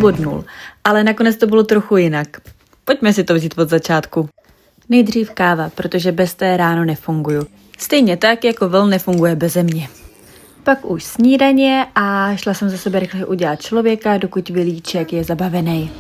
pobodnul, ale nakonec to bylo trochu jinak. Pojďme si to vzít od začátku. Nejdřív káva, protože bez té ráno nefunguju. Stejně tak, jako vln nefunguje beze mě. Pak už snídaně a šla jsem za sebe rychle udělat člověka, dokud Vilíček je zabavený.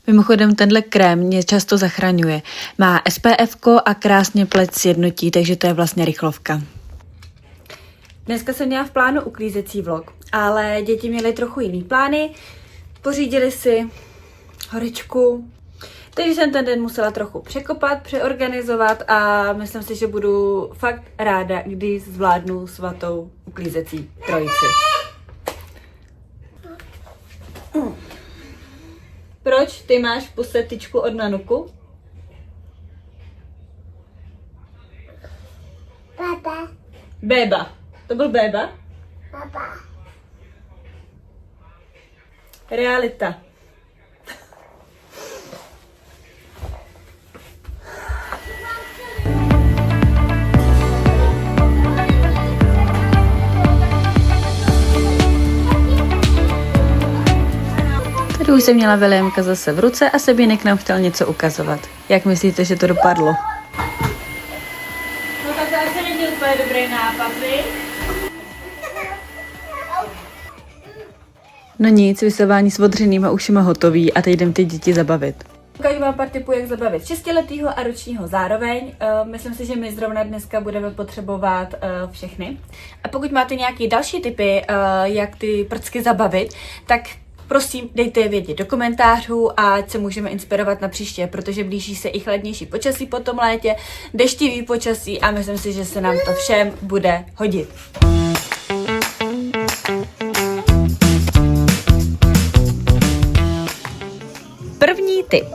Mimochodem tenhle krém mě často zachraňuje. Má SPF a krásně pleť sjednotí, takže to je vlastně rychlovka. Dneska jsem měla v plánu uklízecí vlog, ale děti měly trochu jiný plány. Pořídili si horečku, takže jsem ten den musela trochu překopat, přeorganizovat a myslím si, že budu fakt ráda, když zvládnu svatou uklízecí trojici. Proč ty máš v puse tyčku od Nanuku? Baba. Béba. To byl Béba? Baba. Realita. Tady už jsem měla Williamka zase v ruce a Sebínek nám chtěl něco ukazovat. Jak myslíte, že to dopadlo? No tak to asi není úplně dobrý nápad, vy? No nic, vysování s odřenýma ušima hotový a teď jdem ty děti zabavit. Ukážu vám pár tipů, jak zabavit 6letýho a ročního zároveň. Myslím si, že my zrovna dneska budeme potřebovat všechny. A pokud máte nějaké další tipy, jak ty prcky zabavit, tak prosím, dejte je vědět do komentářů, ať se můžeme inspirovat na příště, protože blíží se i chladnější počasí po tom létě, deštivý počasí a myslím si, že se nám to všem bude hodit. První tip.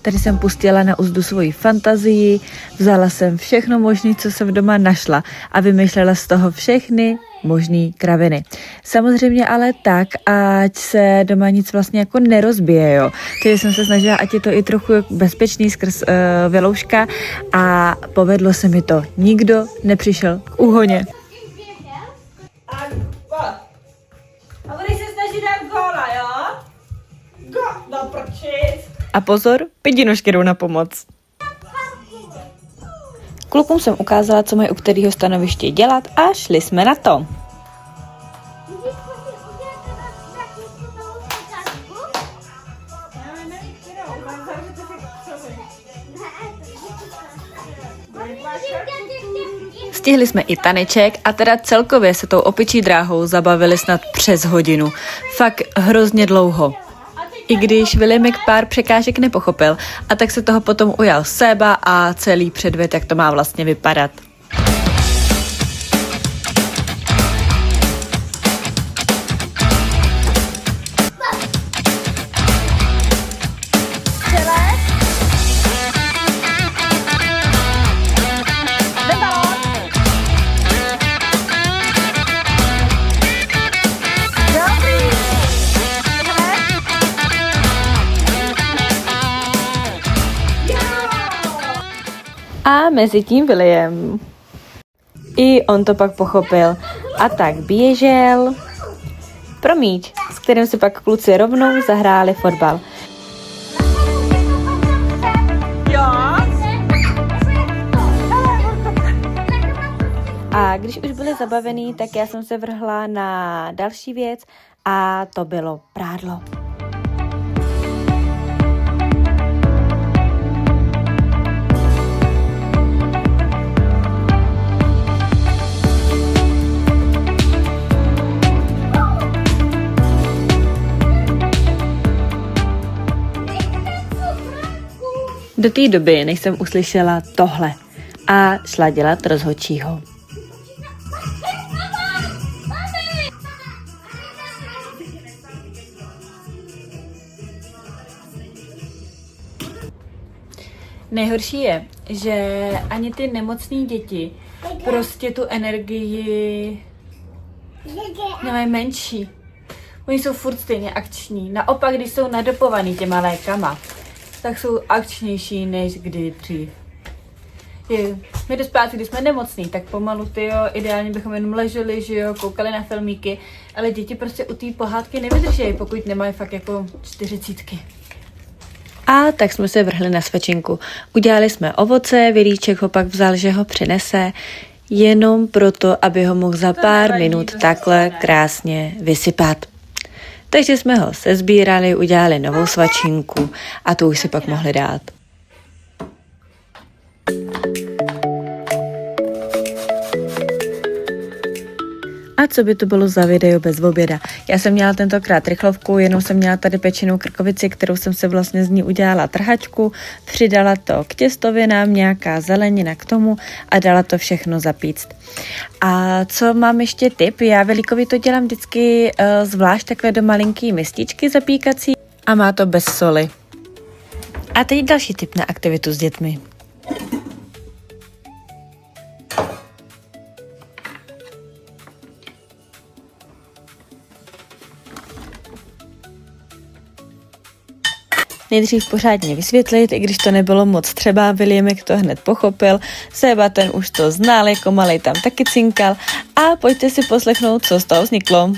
Tady jsem pustila na úzdu svoji fantazii, vzala jsem všechno možné, co jsem doma našla a vymýšlela z toho všechny možný kraviny. Samozřejmě ale tak, ať se doma nic vlastně jako nerozbije, jo. Takže jsem se snažila, ať je to i trochu bezpečný skrz vylouška a povedlo se mi to. Nikdo nepřišel k úhoně. A budeš se snažit dát góla, jo? No prčit. A pozor, pětinožky jdou na pomoc. Klukům jsem ukázala, co mají u kterého stanoviště dělat a šli jsme na to. Stihli jsme i taneček a teda celkově se tou opičí dráhou zabavili snad přes hodinu. Fakt hrozně dlouho. I když Williamek pár překážek nepochopil a tak se toho potom ujal Seba a celý předvěd, jak to má vlastně vypadat. A mezi tím William. I on to pak pochopil. A tak běžel pro míč, s kterým si pak kluci rovnou zahráli fotbal. A když už byli zabavení, tak já jsem se vrhla na další věc a to bylo prádlo. Do té doby, než jsem uslyšela tohle a šla dělat rozhodčího. Nejhorší je, že ani ty nemocné děti prostě tu energii Nemají menší. Oni jsou furt stejně akční. Naopak, když jsou nadopovaný těma lékama, tak jsou akčnější než kdy dřív. My dospáci, když jsme nemocní, tak pomalu ideálně bychom jenom leželi, že jo, koukali na filmíky, ale děti prostě u té pohádky nevydrží, pokud nemají fakt jako 40. A tak jsme se vrhli na svačinku. Udělali jsme ovoce, Vilíček ho pak vzal, že ho přinese, jenom proto, aby ho mohl za pár minut takhle krásně vysypat. Takže jsme ho sezbírali, udělali novou svačinku a tu už si pak mohli dát. A co by to bylo za video bez oběda? Já jsem měla tentokrát rychlovku, jenom jsem měla tady pečenou krkovici, kterou jsem se vlastně z ní udělala trhačku, přidala to k těstovinám, nějaká zelenina k tomu a dala to všechno zapíct. A co mám ještě tip? Já Velíkovi to dělám vždycky zvlášť takhle do malinký mističky zapíkací a má to bez soli. A teď další tip na aktivitu s dětmi. Nejdřív pořádně vysvětlit, i když to nebylo moc třeba, Williamek to hned pochopil, Seba ten už to znal, jako malej tam taky cinkal a pojďte si poslechnout, co z toho vzniklo.